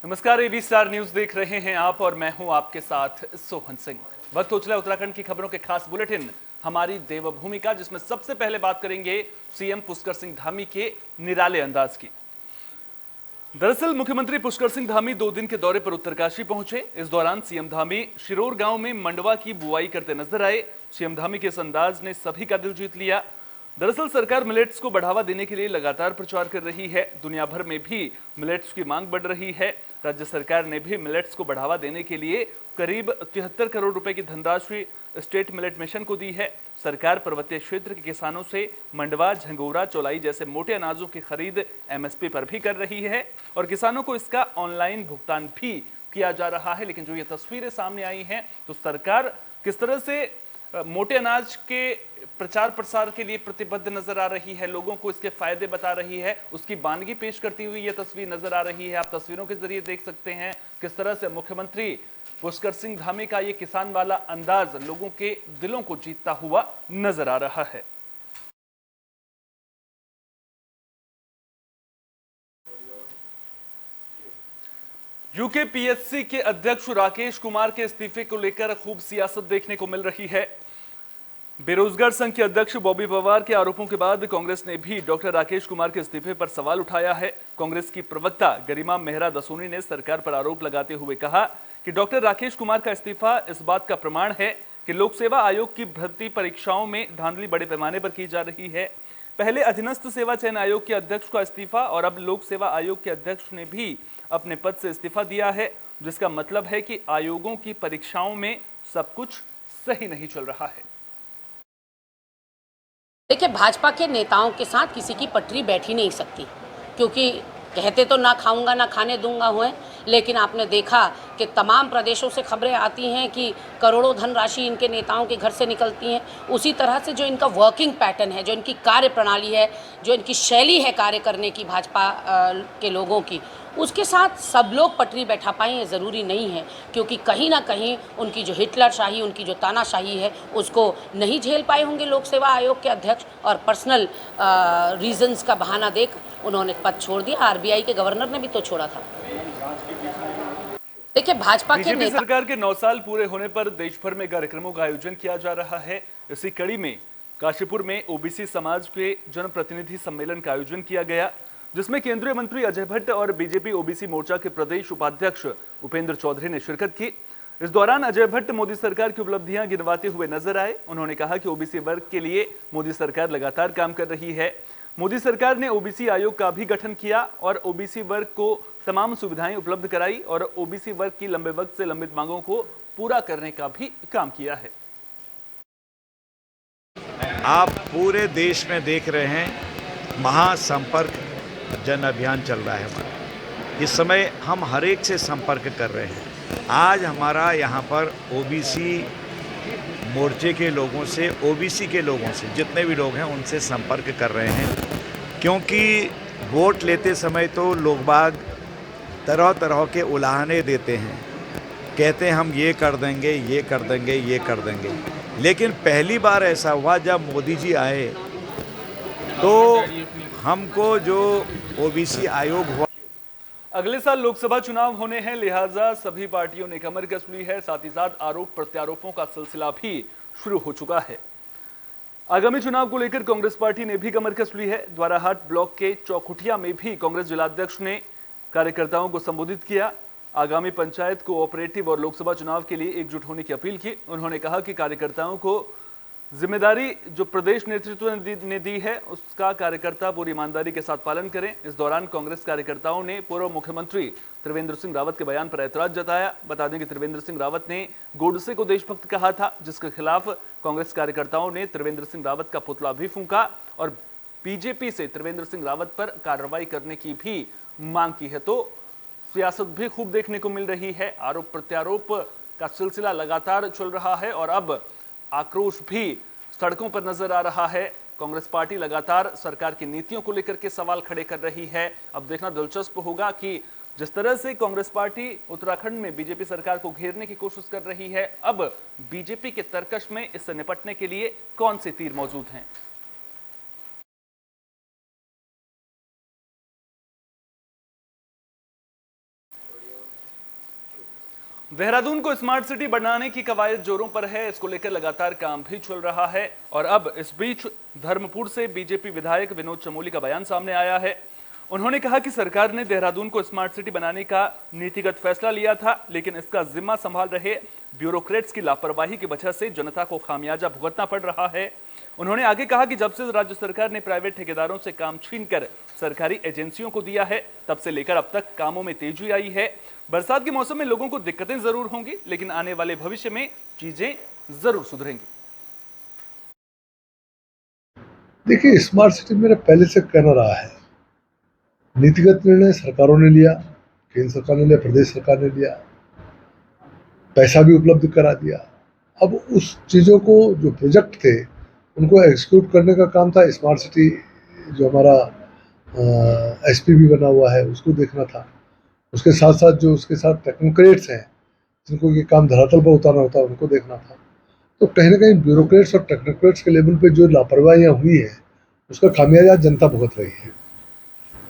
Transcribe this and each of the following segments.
नमस्कार, AB star news देख रहे हैं आप और मैं हूं आपके साथ सोहन सिंह। वक्त हो चला उत्तराखंड की खबरों के खास बुलेटिन हमारी देवभूमि का, जिसमें सबसे पहले बात करेंगे सीएम पुष्कर सिंह धामी के निराले अंदाज की। दरअसल मुख्यमंत्री पुष्कर सिंह धामी 2 दिन के दौरे पर उत्तरकाशी पहुंचे। इस दौरान सीएम धामी शिरोर गांव में मंडवा की बुआई करते नजर आए। सीएम धामी के इस अंदाज ने सभी का दिल जीत लिया। दरअसल सरकार मिलेट्स को बढ़ावा देने के लिए लगातार प्रचार कर रही है। दुनिया भर में भी मिलेट्स की मांग बढ़ रही है। राज्य सरकार ने भी मिलेट्स को बढ़ावा देने के लिए करीब 73 करोड़ रुपए की धनराशि स्टेट मिलेट मिशन को दी है। सरकार पर्वतीय क्षेत्र के किसानों से मंडवा, झंगोरा, चौलाई जैसे मोटे अनाजों की खरीद एमएसपी पर भी कर रही है और किसानों को इसका ऑनलाइन भुगतान भी किया जा रहा है। लेकिन जो ये तस्वीरें सामने आई हैं, तो सरकार किस तरह से मोटे अनाज के प्रचार प्रसार के लिए प्रतिबद्ध नजर आ रही है, लोगों को इसके फायदे बता रही है, उसकी बानगी पेश करती हुई यह तस्वीर नजर आ रही है। आप तस्वीरों के जरिए देख सकते हैं किस तरह से मुख्यमंत्री पुष्कर सिंह धामी का ये किसान वाला अंदाज लोगों के दिलों को जीतता हुआ नजर आ रहा है। यूकेपीएससी के अध्यक्ष राकेश कुमार के इस्तीफे को लेकर खूब सियासत देखने को मिल रही है। बेरोजगार संघ के अध्यक्ष बॉबी पवार के आरोपों के बाद कांग्रेस ने भी डॉक्टर राकेश कुमार के इस्तीफे पर सवाल उठाया है। कांग्रेस की प्रवक्ता गरिमा मेहरा दसोनी ने सरकार पर आरोप लगाते हुए कहा कि डॉक्टर राकेश कुमार का इस्तीफा इस बात का प्रमाण है कि लोक सेवा आयोग की भर्ती परीक्षाओं में धांधली बड़े पैमाने पर की जा रही है। पहले अधीनस्थ सेवा चयन आयोग के अध्यक्ष का इस्तीफा और अब लोक सेवा आयोग के अध्यक्ष ने भी अपने पद से इस्तीफा दिया है, जिसका मतलब है कि आयोगों की परीक्षाओं में सब कुछ सही नहीं चल रहा है। देखिए, भाजपा के नेताओं के साथ किसी की पटरी बैठ ही नहीं सकती, क्योंकि कहते तो ना खाऊंगा ना खाने दूंगा हुए, लेकिन आपने देखा कि तमाम प्रदेशों से खबरें आती हैं कि करोड़ों धनराशि इनके नेताओं के घर से निकलती हैं। उसी तरह से जो इनका वर्किंग पैटर्न है, जो इनकी कार्य प्रणाली है, जो इनकी शैली है कार्य करने की भाजपा के लोगों की, उसके साथ सब लोग पटरी बैठा पाएं ये ज़रूरी नहीं है, क्योंकि कहीं ना कहीं उनकी जो हिटलर शाही, उनकी जो तानाशाही है, उसको नहीं झेल पाए होंगे लोक सेवा आयोग के अध्यक्ष, और पर्सनल रीजंस का बहाना देख उन्होंने पद छोड़ दिया। आरबीआई के गवर्नर ने भी तो छोड़ा था। देखिए, भाजपा के नेता सरकार के 9 साल पूरे होने पर देश भर में कार्यक्रमों का आयोजन किया जा रहा है। इसी कड़ी में काशीपुर में ओबीसी समाज के जनप्रतिनिधि सम्मेलन का आयोजन किया गया, जिसमें केंद्रीय मंत्री अजय भट्ट और बीजेपी ओबीसी मोर्चा के प्रदेश उपाध्यक्ष उपेंद्र चौधरी ने शिरकत की। इस दौरान अजय भट्ट मोदी सरकार की उपलब्धियां गिनवाते हुए नजर आए। उन्होंने कहा कि ओबीसी वर्ग के लिए मोदी सरकार लगातार काम कर रही है। मोदी सरकार ने ओबीसी आयोग का भी गठन किया और ओबीसी वर्ग को तमाम सुविधाएं उपलब्ध कराई और ओबीसी वर्ग की लंबे वक्त से लंबित मांगों को पूरा करने का भी काम किया है। आप पूरे देश में देख रहे हैं, महासंपर्क जन अभियान चल रहा है हमारा। इस समय हम हर एक से संपर्क कर रहे हैं। आज हमारा यहाँ पर ओबीसी मोर्चे के लोगों से, ओबीसी के लोगों से, जितने भी लोग हैं उनसे संपर्क कर रहे हैं, क्योंकि वोट लेते समय तो लोग बाग तरह तरह के उलाहने देते हैं, कहते हैं हम ये कर देंगे, ये कर देंगे, ये कर देंगे। लेकिन पहली बार ऐसा हुआ जब मोदी जी आए तो हमको जो ओबीसी आयोग हुआ। अगले साल लोकसभा चुनाव होने हैं, लिहाजा सभी पार्टियों ने कमर कस ली है। साथ ही साथ आरोप प्रत्यारोपों का सिलसिला भी शुरू हो चुका है। आगामी चुनाव को लेकर कांग्रेस पार्टी ने भी कमर कस ली है। द्वाराहाट ब्लॉक के चौखुटिया में भी कांग्रेस जिलाध्यक्ष ने कार्यकर्ताओं को संबोधित किया। आगामी पंचायत कोऑपरेटिव और लोकसभा चुनाव के लिए एकजुट होने की अपील की। उन्होंने कहा कि कार्यकर्ताओं को जिम्मेदारी जो प्रदेश नेतृत्व ने दी है, उसका कार्यकर्ता पूरी ईमानदारी के साथ पालन करें। इस दौरान कांग्रेस कार्यकर्ताओं ने पूर्व मुख्यमंत्री त्रिवेंद्र सिंह रावत के बयान पर ऐतराज जताया। बता दें कि त्रिवेंद्र सिंह रावत ने गोडसे को देशभक्त कहा था, जिसके खिलाफ कांग्रेस कार्यकर्ताओं ने त्रिवेंद्र सिंह रावत का पुतला भी फूंका और बीजेपी से त्रिवेंद्र सिंह रावत पर कार्रवाई करने की भी मांग की है। तो सियासत भी खूब देखने को मिल रही है। आरोप प्रत्यारोप का सिलसिला लगातार चल रहा है और अब आक्रोश भी सड़कों पर नजर आ रहा है। कांग्रेस पार्टी लगातार सरकार की नीतियों को लेकर के सवाल खड़े कर रही है। अब देखना दिलचस्प होगा कि जिस तरह से कांग्रेस पार्टी उत्तराखंड में बीजेपी सरकार को घेरने की कोशिश कर रही है, अब बीजेपी के तरकश में इससे निपटने के लिए कौन से तीर मौजूद हैं। देहरादून को स्मार्ट सिटी बनाने की कवायद जोरों पर है। इसको लेकर लगातार काम भी चल रहा है और अब इस बीच धर्मपुर से बीजेपी विधायक विनोद चमोली का बयान सामने आया है। उन्होंने कहा कि सरकार ने देहरादून को स्मार्ट सिटी बनाने का नीतिगत फैसला लिया था, लेकिन इसका जिम्मा संभाल रहे ब्यूरोक्रेट्स की लापरवाही की वजह से जनता को खामियाजा भुगतना पड़ रहा है। उन्होंने आगे कहा कि जब से राज्य सरकार ने प्राइवेट ठेकेदारों से काम छीनकर सरकारी एजेंसियों को दिया है, तब से लेकर अब तक कामों में तेजी आई है। बरसात के मौसम में लोगों को दिक्कतें जरूर होंगी, लेकिन आने वाले भविष्य में चीजें जरूर सुधरेंगी। देखिए, स्मार्ट सिटी मेरा पहले से कहना रहा है, नीतिगत निर्णय सरकारों ने लिया, केंद्र सरकार ने लिया, प्रदेश सरकार ने लिया, पैसा भी उपलब्ध करा दिया। अब उस चीज़ों को जो प्रोजेक्ट थे उनको एग्जीक्यूट करने का काम था। स्मार्ट सिटी जो हमारा एसपीवी बना हुआ है उसको देखना था, उसके साथ साथ जो उसके साथ टेक्नोक्रेट्स हैं जिनको ये काम धरातल पर उतारना होता है उनको देखना था। तो कहीं ना कहीं ब्यूरोक्रेट्स और टेक्नोक्रेट्स के लेवल पे जो लापरवाहियाँ हुई हैं उसका खामियाजा जनता भुगत रही है।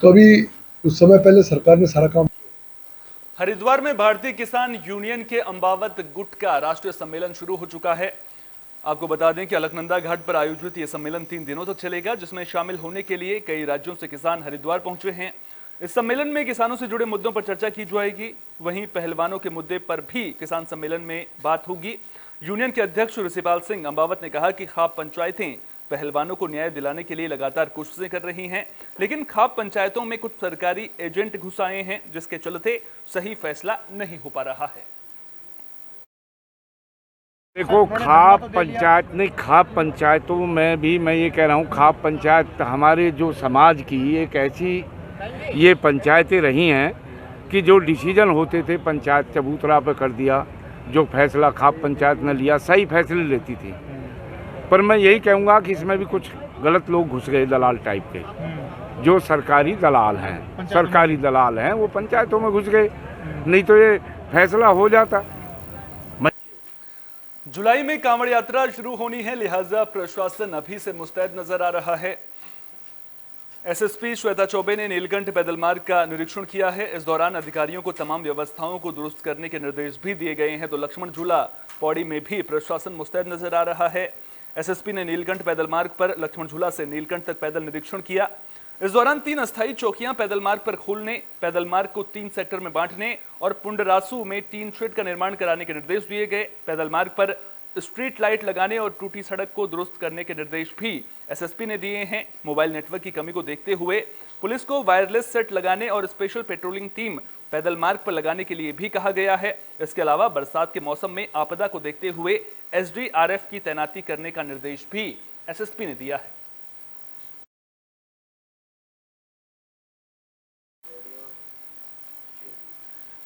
तो अभी कुछ समय पहले सरकार ने सारा काम। हरिद्वार में भारतीय किसान यूनियन के अम्बावत गुट का राष्ट्रीय सम्मेलन शुरू हो चुका है। आपको बता दें कि अलकनंदा घाट पर आयोजित यह सम्मेलन 3 दिनों तक चलेगा, जिसमें शामिल होने के लिए कई राज्यों से किसान हरिद्वार पहुंचे हैं। इस सम्मेलन में किसानों से जुड़े मुद्दों पर चर्चा की जाएगी। वहीं पहलवानों के मुद्दे पर भी किसान सम्मेलन में बात होगी। यूनियन के अध्यक्ष ऋषिपाल सिंह अम्बावत ने कहा कि खाप पंचायतें पहलवानों को न्याय दिलाने के लिए लगातार कोशिशें कर रही हैं, लेकिन खाप पंचायतों में कुछ सरकारी एजेंट घुस आए हैं, जिसके चलते सही फैसला नहीं हो पा रहा है। देखो, खाप पंचायत नहीं, खाप पंचायतों में भी मैं ये कह रहा हूँ, खाप पंचायत हमारे जो समाज की एक ऐसी ये पंचायतें रही हैं कि जो डिसीजन होते थे पंचायत चबूतरा पर कर दिया, जो फैसला खाप पंचायत ने लिया सही फैसले लेती थी। पर मैं यही कहूँगा कि इसमें भी कुछ गलत लोग घुस गए, दलाल टाइप के, जो सरकारी दलाल हैं वो पंचायतों में घुस गए, नहीं तो ये फैसला हो जाता। जुलाई में कांवड़ यात्रा शुरू होनी है, लिहाजा प्रशासन अभी से मुस्तैद नजर आ रहा है। एसएसपी श्वेता चौबे ने नीलकंठ पैदल मार्ग का निरीक्षण किया है। इस दौरान अधिकारियों को तमाम व्यवस्थाओं को दुरुस्त करने के निर्देश भी दिए गए हैं। तो लक्ष्मण झूला पौड़ी में भी प्रशासन मुस्तैद नजर आ रहा है। एसएसपी ने नीलकंठ पैदल मार्ग पर लक्ष्मण झूला से नीलकंठ तक पैदल निरीक्षण किया। इस दौरान 3 अस्थायी चौकियां पैदल मार्ग पर खोलने, पैदल मार्ग को 3 सेक्टर में बांटने और पुंडरासू में 3 शेड का निर्माण कराने के निर्देश दिए गए। पैदल मार्ग पर स्ट्रीट लाइट लगाने और टूटी सड़क को दुरुस्त करने के निर्देश भी एसएसपी ने दिए हैं। मोबाइल नेटवर्क की कमी को देखते हुए पुलिस को वायरलेस सेट लगाने और स्पेशल पेट्रोलिंग टीम पैदल मार्ग पर लगाने के लिए भी कहा गया है। इसके अलावा बरसात के मौसम में आपदा को देखते हुए एसडीआरएफ की तैनाती करने का निर्देश भी एसएसपी ने दिया है।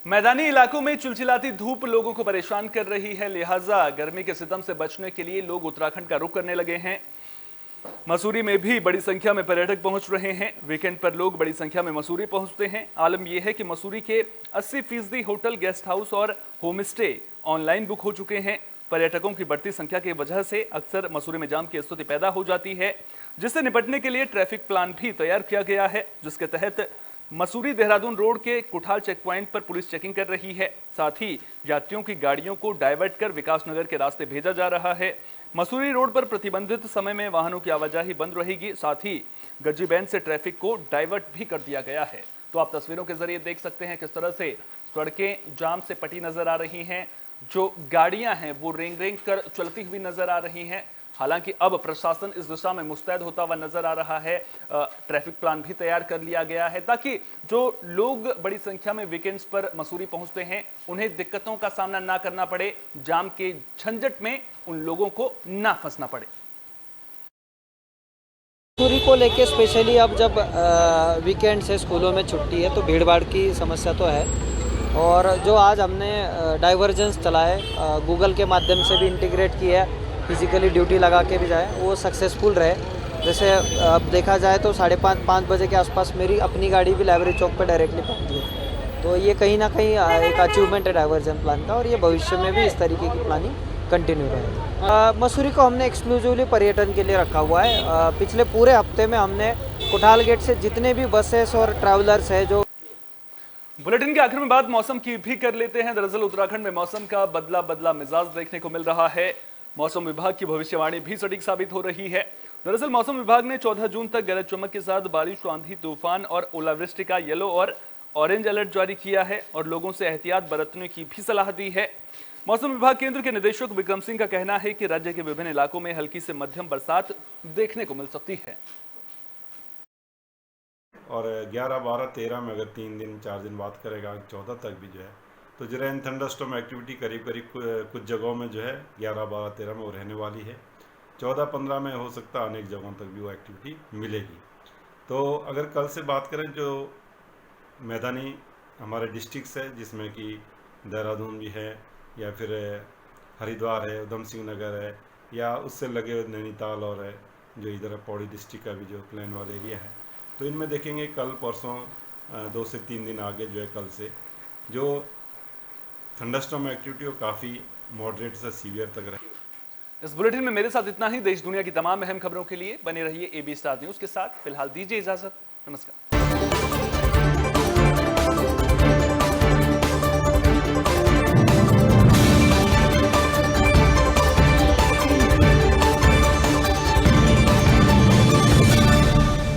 मैदानी इलाकों में चिलचिलाती धूप लोगों को परेशान कर रही है, लिहाजा गर्मी के सितम से बचने के लिए लोग उत्तराखंड का रुख करने लगे हैं। मसूरी में भी बड़ी संख्या में पर्यटक पहुंच रहे हैं। वीकेंड पर लोग बड़ी संख्या में मसूरी पहुंचते हैं। आलम यह है कि मसूरी के 80% होटल, गेस्ट हाउस और होम स्टे ऑनलाइन बुक हो चुके हैं। पर्यटकों की बढ़ती संख्या की वजह से अक्सर मसूरी में जाम की स्थिति पैदा हो जाती है, जिससे निपटने के लिए ट्रैफिक प्लान भी तैयार किया गया है, जिसके तहत मसूरी देहरादून रोड के कुठाल चेक पॉइंट पर पुलिस चेकिंग कर रही है। साथ ही यात्रियों की गाड़ियों को डाइवर्ट कर विकासनगर के रास्ते भेजा जा रहा है। मसूरी रोड पर प्रतिबंधित समय में वाहनों की आवाजाही बंद रहेगी। साथ ही गज्जी बैंड से ट्रैफिक को डाइवर्ट भी कर दिया गया है। तो आप तस्वीरों के जरिए देख सकते हैं किस तरह से सड़कें जाम से पटी नजर आ रही हैं। जो गाड़ियां हैं वो रेंग रेंग कर चलती हुई नजर आ रही हैं। हालांकि अब प्रशासन इस दिशा में मुस्तैद होता हुआ नजर आ रहा है। ट्रैफिक प्लान भी तैयार कर लिया गया है ताकि जो लोग बड़ी संख्या में वीकेंड्स पर मसूरी पहुंचते हैं उन्हें दिक्कतों का सामना ना करना पड़े, जाम के झंझट में उन लोगों को ना फंसना पड़े। मसूरी को लेके स्पेशली अब जब वीकेंड से स्कूलों में छुट्टी है तो भीड़ भाड़ की समस्या तो है। और जो आज हमने डाइवर्जेंस चलाए, गूगल के माध्यम से भी इंटीग्रेट किया है, फिजिकली ड्यूटी लगा के भी जाए, वो सक्सेसफुल रहे। जैसे अब देखा जाए तो 5:30 बजे के आसपास मेरी अपनी गाड़ी भी लाइब्रेरी चौक पर डायरेक्टली पहुंच गई। तो ये कहीं ना कहीं एक अचीवमेंट है डाइवर्जन प्लान का, और ये भविष्य में भी इस तरीके की प्लानिंग कंटिन्यू रहेगी। मसूरी को हमने एक्सक्लूसिवली पर्यटन के लिए रखा हुआ है। पिछले पूरे हफ्ते में हमने कुठाल गेट से जितने भी बसेस और ट्रैवलर्स हैं जो बुलेटिन के आखिर में बात मौसम की भी कर लेते हैं। दरअसल उत्तराखंड में मौसम का बदला बदला मिजाज देखने को मिल रहा है। मौसम विभाग की भविष्यवाणी भी सटीक साबित हो रही है। दरअसल मौसम विभाग ने 14 जून तक गरज चमक के साथ बारिश, आंधी, तूफान और ओलावृष्टि का येलो और ऑरेंज अलर्ट जारी किया है और लोगों से एहतियात बरतने की भी सलाह दी है। मौसम विभाग केंद्र के निदेशक विक्रम सिंह का कहना है कि राज्य के विभिन्न इलाकों में हल्की से मध्यम बरसात देखने को मिल सकती है। और 11, 12, 13 में अगर 3 दिन 4 दिन बात करेगा 14 तक भी जो है तो जो रेन थंडरस्टॉर्म एक्टिविटी करीब करीब कुछ जगहों में जो है 11, 12, 13 में वो रहने वाली है। 14, 15 में हो सकता है अनेक जगहों तक भी वो एक्टिविटी मिलेगी। तो अगर कल से बात करें जो मैदानी हमारे डिस्ट्रिक्ट्स है जिसमें कि देहरादून भी है या फिर हरिद्वार है, उधम सिंह नगर है या उससे लगे हुए नैनीताल और है जो इधर पौड़ी डिस्ट्रिक्ट का भी जो प्लेन वाला एरिया है, तो इनमें देखेंगे कल परसों 2 से 3 दिन आगे जो है कल से जो थंडरस्टॉर्म एक्टिविटी वो काफ़ी मॉडरेट से सीवियर तक रहे। इस बुलेटिन में मेरे साथ इतना ही। देश दुनिया की तमाम अहम खबरों के लिए बने रहिए AB स्टार न्यूज़ के साथ। फिलहाल दीजिए इजाजत। नमस्कार।